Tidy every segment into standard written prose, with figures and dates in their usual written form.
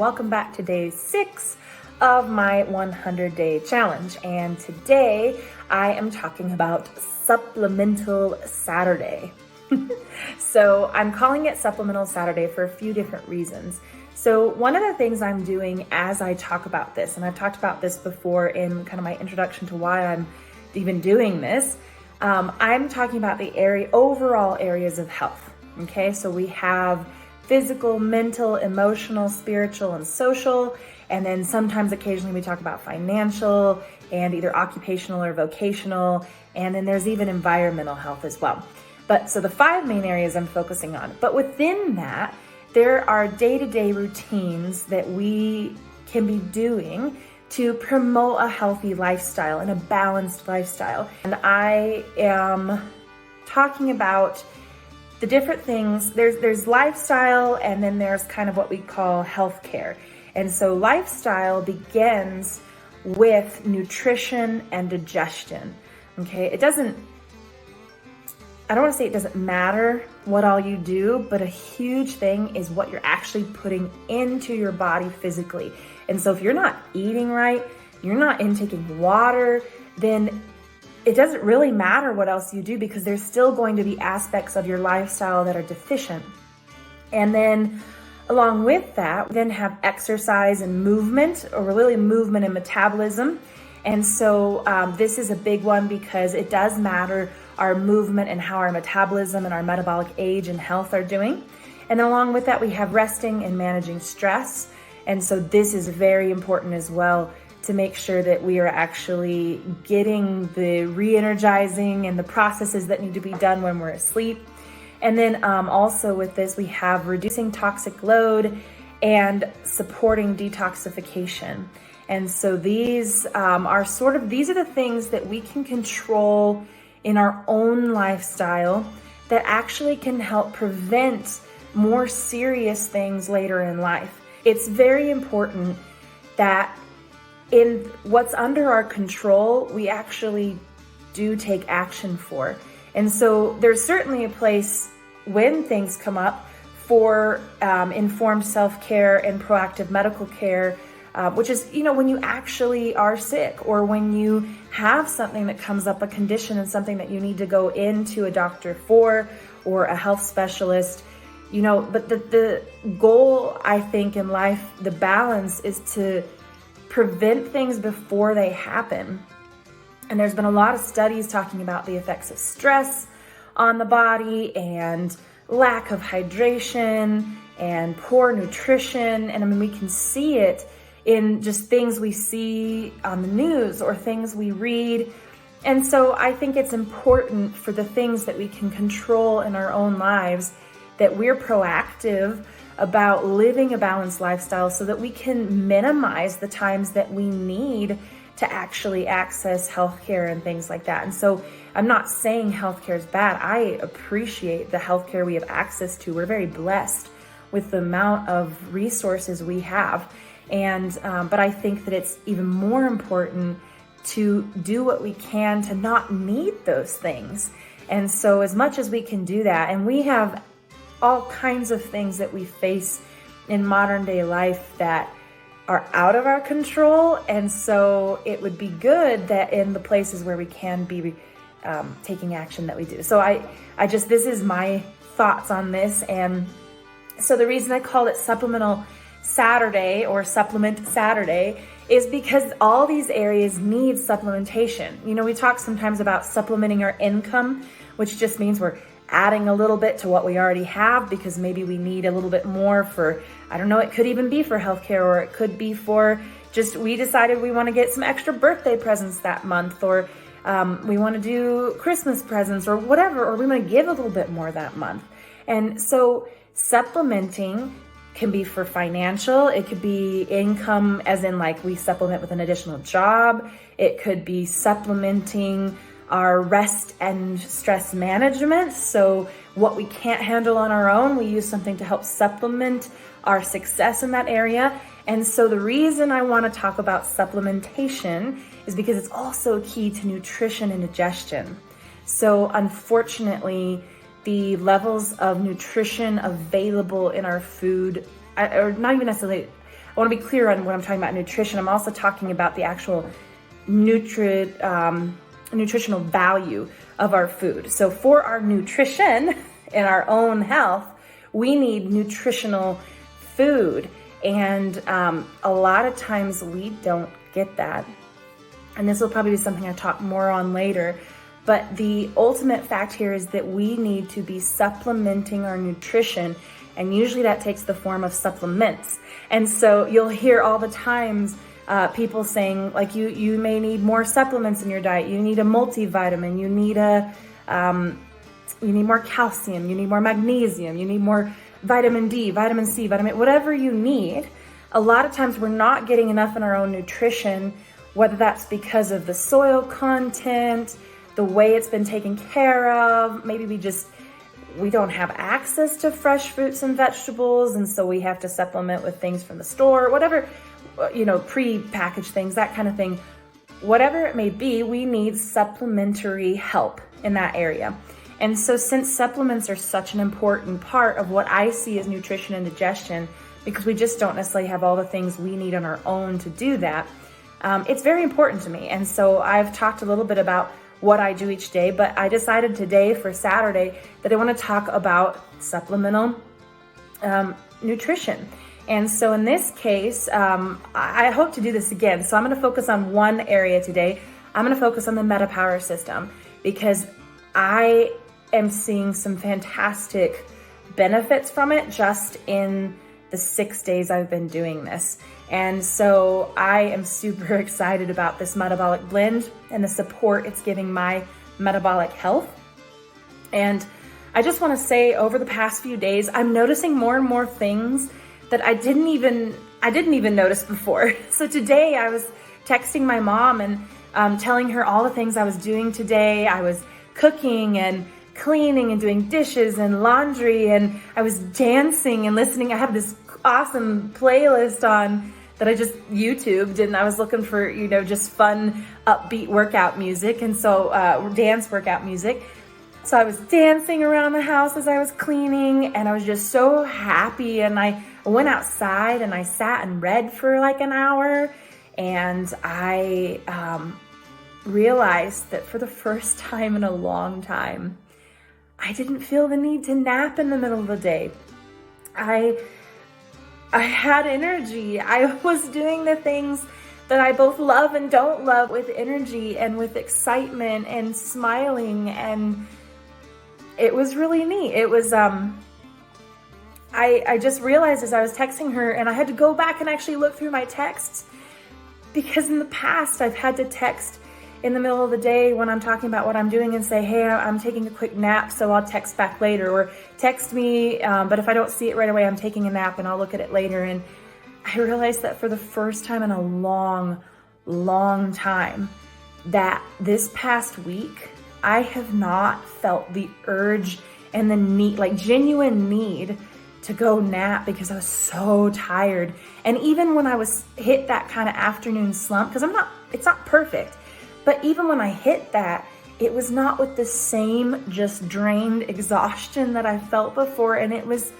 welcome back to day 6 of my 100-day challenge. And today I am talking about Supplemental Saturday. So I'm calling it Supplemental Saturday for a few different reasons. So one of the things I'm doing as I talk about this, and I've talked about this before in kind of my introduction to why I'm even doing this, I'm talking about the overall areas of health. Okay, so we have physical, mental, emotional, spiritual, and social. And then sometimes occasionally we talk about financial and either occupational or vocational. And then there's even environmental health as well. But so the 5 main areas I'm focusing on. But within that, there are day-to-day routines that we can be doing to promote a healthy lifestyle and a balanced lifestyle. And I am talking about the different things. There's lifestyle, and then there's kind of what we call healthcare. And so lifestyle begins with nutrition and digestion. Okay, I don't want to say it doesn't matter what all you do, but a huge thing is what you're actually putting into your body physically. And so if you're not eating right, you're not intaking water, then it doesn't really matter what else you do, because there's still going to be aspects of your lifestyle that are deficient. And then along with that, we then have exercise and movement, or really movement and metabolism. And so this is a big one because it does matter our movement and how our metabolism and our metabolic age and health are doing. And then along with that, we have resting and managing stress. And so this is very important as well, to make sure that we are actually getting the re-energizing and the processes that need to be done when we're asleep. And then also with this, we have reducing toxic load and supporting detoxification. And so these are the things that we can control in our own lifestyle that actually can help prevent more serious things later in life. It's very important that in what's under our control, we actually do take action for. And so there's certainly a place when things come up for informed self-care and proactive medical care, which is, when you actually are sick, or when you have something that comes up, a condition and something that you need to go into a doctor for, or a health specialist, but the goal, I think, in life, the balance is to prevent things before they happen. And there's been a lot of studies talking about the effects of stress on the body, and lack of hydration, and poor nutrition. And we can see it in just things we see on the news or things we read. And so I think it's important for the things that we can control in our own lives, that we're proactive about living a balanced lifestyle, so that we can minimize the times that we need to actually access healthcare and things like that. And so I'm not saying healthcare is bad. I appreciate the healthcare we have access to. We're very blessed with the amount of resources we have. And but I think that it's even more important to do what we can to not need those things. And so as much as we can do that, and we have all kinds of things that we face in modern day life that are out of our control. And so it would be good that in the places where we can be taking action, that we do. So this is my thoughts on this. And so the reason I called it Supplemental Saturday, or Supplement Saturday, is because all these areas need supplementation. We talk sometimes about supplementing our income, which just means we're adding a little bit to what we already have, because maybe we need a little bit more for, I don't know, it could even be for healthcare, or it could be for just, we decided we want to get some extra birthday presents that month, or we want to do Christmas presents or whatever, or we want to give a little bit more that month. And so supplementing can be for financial, it could be income as in like we supplement with an additional job. It could be supplementing our rest and stress management. So what we can't handle on our own, we use something to help supplement our success in that area. And so the reason I want to talk about supplementation is because it's also key to nutrition and digestion. So unfortunately, the levels of nutrition available in our food, or not even necessarily, want to be clear on when I'm talking about nutrition. I'm also talking about the actual nutritional value of our food. So for our nutrition and our own health, we need nutritional food. And a lot of times we don't get that. And this will probably be something I talk more on later. But the ultimate fact here is that we need to be supplementing our nutrition. And usually that takes the form of supplements. And so you'll hear all the times people saying, like, you may need more supplements in your diet. You need a multivitamin. You need you need more calcium. You need more magnesium. You need more vitamin D, vitamin C, whatever you need. A lot of times we're not getting enough in our own nutrition, whether that's because of the soil content, the way it's been taken care of. Maybe we don't have access to fresh fruits and vegetables, and so we have to supplement with things from the store, whatever, pre-packaged things, that kind of thing. Whatever it may be, we need supplementary help in that area. And so since supplements are such an important part of what I see as nutrition and digestion, because we just don't necessarily have all the things we need on our own to do that, it's very important to me. And so I've talked a little bit about what I do each day, but I decided today for Saturday that I want to talk about supplemental nutrition. And so in this case, I hope to do this again. So I'm going to focus on one area today. I'm going to focus on the MetaPower system because I am seeing some fantastic benefits from it just in the 6 days I've been doing this. And so I am super excited about this metabolic blend and the support it's giving my metabolic health. And I just want to say over the past few days, I'm noticing more and more things that I didn't even notice before. So today I was texting my mom and telling her all the things I was doing today. I was cooking and cleaning and doing dishes and laundry, and I was dancing and listening. I have this awesome playlist on that I just YouTubed, and I was looking for, just fun, upbeat workout music. And so dance workout music. So I was dancing around the house as I was cleaning, and I was just so happy. And I went outside and I sat and read for like an hour, and I realized that for the first time in a long time, I didn't feel the need to nap in the middle of the day. I had energy. I was doing the things that I both love and don't love with energy and with excitement and smiling, and it was really neat. It was, I just realized as I was texting her, and I had to go back and actually look through my texts, because in the past I've had to text in the middle of the day when I'm talking about what I'm doing and say, hey, I'm taking a quick nap, so I'll text back later, or text me, but if I don't see it right away, I'm taking a nap and I'll look at it later. And I realized that for the first time in a long, long time, that this past week, I have not felt the urge and the need, like genuine need to go nap, because I was so tired. And even when I was hit that kind of afternoon slump, because it's not perfect, but even when I hit that, it was not with the same just drained exhaustion that I felt before. And it was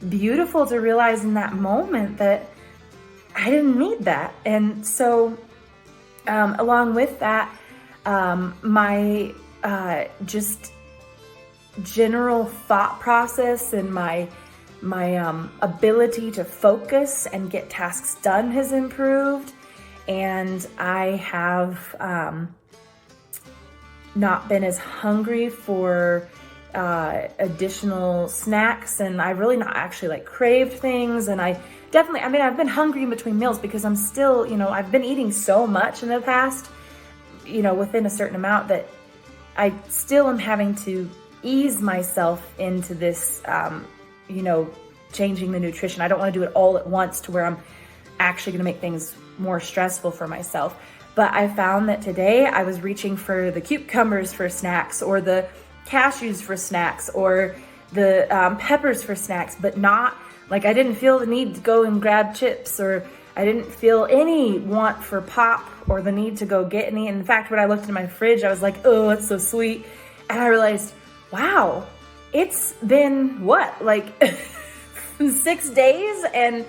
beautiful to realize in that moment that I didn't need that. And so along with that, my just general thought process and my ability to focus and get tasks done has improved. And I have not been as hungry for additional snacks, and I've really not actually craved things. And I've been hungry in between meals because I'm still, I've been eating so much in the past, within a certain amount, that I still am having to ease myself into this, changing the nutrition. I don't want to do it all at once to where I'm actually going to make things more stressful for myself. But I found that today I was reaching for the cucumbers for snacks, or the cashews for snacks, or the peppers for snacks, but not I didn't feel the need to go and grab chips, or I didn't feel any want for pop or the need to go get any. In fact, when I looked in my fridge, I was like, oh, it's so sweet. And I realized, wow, it's been 6 days, and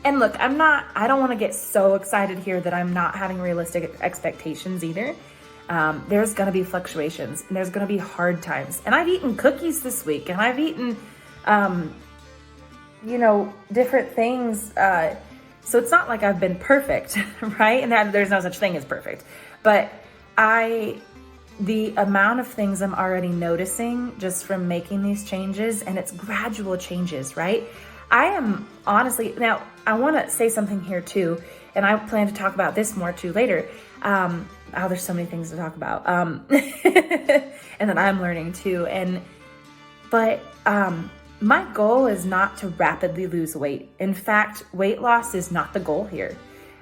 And look, I don't want to get so excited here that I'm not having realistic expectations either. There's going to be fluctuations and there's going to be hard times. And I've eaten cookies this week and I've eaten, different things. So it's not like I've been perfect, right? And that there's no such thing as perfect, but the amount of things I'm already noticing just from making these changes, and it's gradual changes, right? I am honestly, now I want to say something here too, and I plan to talk about this more too later. There's so many things to talk about. And then I'm learning too. But my goal is not to rapidly lose weight. In fact, weight loss is not the goal here.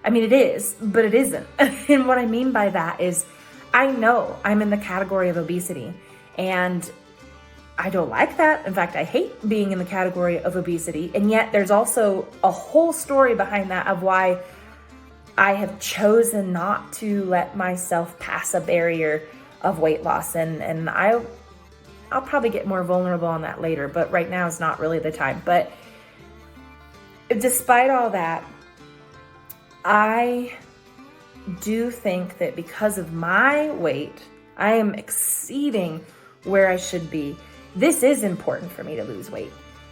I mean, it is, but it isn't. And what I mean by that is I know I'm in the category of obesity, and I don't like that. In fact, I hate being in the category of obesity. And yet there's also a whole story behind that of why I have chosen not to let myself pass a barrier of weight loss. And I'll probably get more vulnerable on that later, but right now is not really the time. But despite all that, I do think that because of my weight, I am exceeding where I should be. This is important for me to lose weight.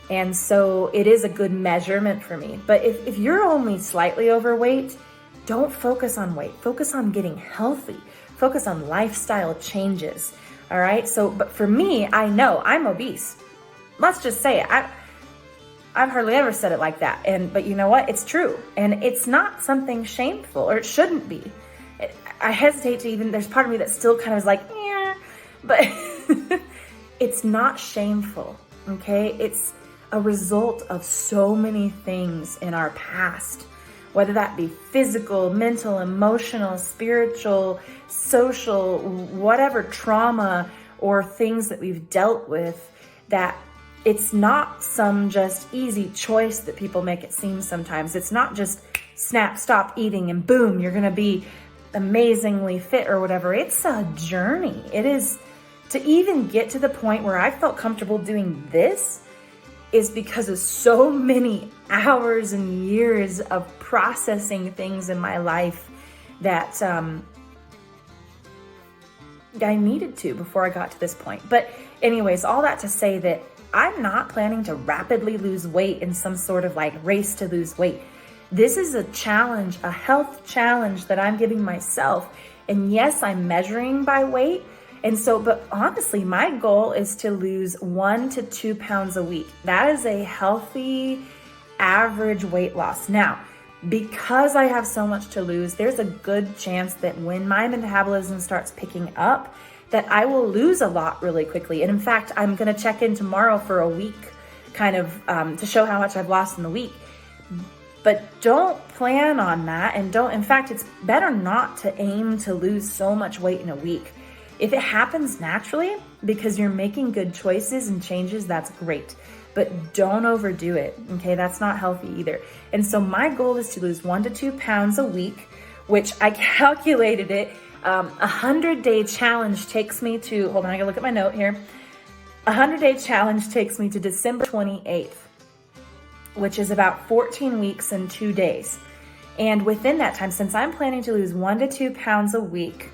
And so it is a good measurement for me. But if you're only slightly overweight, don't focus on weight. Focus on getting healthy. Focus on lifestyle changes. All right. So, but for me, I know I'm obese. Let's just say it. I've hardly ever said it like that. But you know what? It's true. And it's not something shameful, or it shouldn't be. I hesitate to even, there's part of me that still kind of is like, yeah, but it's not shameful, okay? It's a result of so many things in our past, whether that be physical, mental, emotional, spiritual, social, whatever trauma or things that we've dealt with, that it's not some just easy choice that people make it seem sometimes. It's not just snap, stop eating and boom, you're gonna be amazingly fit or whatever. It's a journey. It is. To even get to the point where I felt comfortable doing this is because of so many hours and years of processing things in my life that I needed to before I got to this point. But anyways, all that to say that I'm not planning to rapidly lose weight in some sort of like race to lose weight. This is a challenge, a health challenge that I'm giving myself. And yes, I'm measuring by weight. And so, but honestly, my goal is to lose 1 to 2 pounds a week. That is a healthy average weight loss. Now, because I have so much to lose, there's a good chance that when my metabolism starts picking up, that I will lose a lot really quickly. And in fact, I'm going to check in tomorrow for a week kind of to show how much I've lost in the week. But don't plan on that. And in fact, it's better not to aim to lose so much weight in a week. If it happens naturally, because you're making good choices and changes, that's great. But don't overdo it, okay? That's not healthy either. And so my goal is to lose 1 to 2 pounds a week, which I calculated it. 100-day challenge takes me to, hold on, I gotta look at my note here. 100-day challenge takes me to December 28th, which is about 14 weeks and 2 days. And within that time, since I'm planning to lose 1 to 2 pounds a week,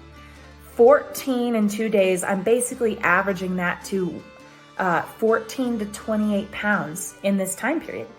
14 and 2 days, I'm basically averaging that to 14 to 28 pounds in this time period.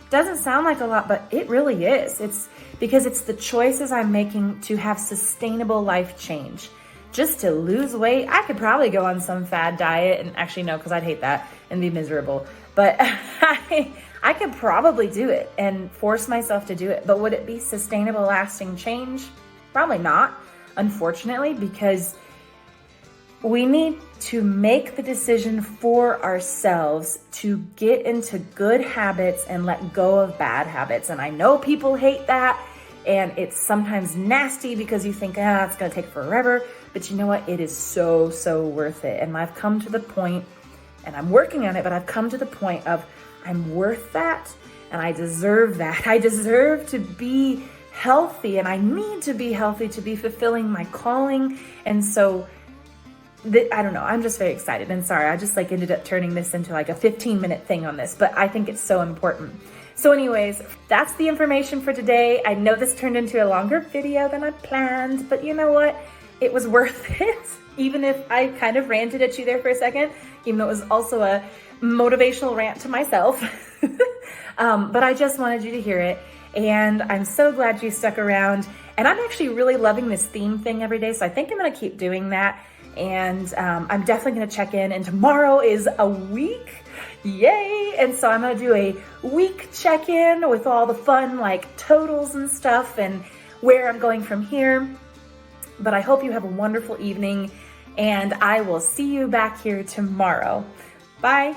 Doesn't sound like a lot, but it really is. It's because it's the choices I'm making to have sustainable life change. Just to lose weight, I could probably go on some fad diet, and actually no, because I'd hate that and be miserable. But I could probably do it and force myself to do it. But would it be sustainable, lasting change? Probably not. Unfortunately, because we need to make the decision for ourselves to get into good habits and let go of bad habits. And I know people hate that, and it's sometimes nasty because you think, it's going to take forever. But you know what? It is so, so worth it. And I've come to the point, and I'm working on it, but I've come to the point of I'm worth that, and I deserve that. I deserve to be healthy, and I need to be healthy to be fulfilling my calling. And so I don't know, I'm just very excited. And sorry, I just ended up turning this into like a 15-minute thing on this, but I think it's so important. So anyways, that's the information for today. I know this turned into a longer video than I planned, but you know what? It was worth it. Even if I kind of ranted at you there for a second, even though it was also a motivational rant to myself. But I just wanted you to hear it. And I'm so glad you stuck around. And I'm actually really loving this theme thing every day. So I think I'm gonna keep doing that. And I'm definitely gonna check in. And tomorrow is a week. Yay! And so I'm gonna do a week check-in with all the fun like totals and stuff and where I'm going from here. But I hope you have a wonderful evening and I will see you back here tomorrow. Bye.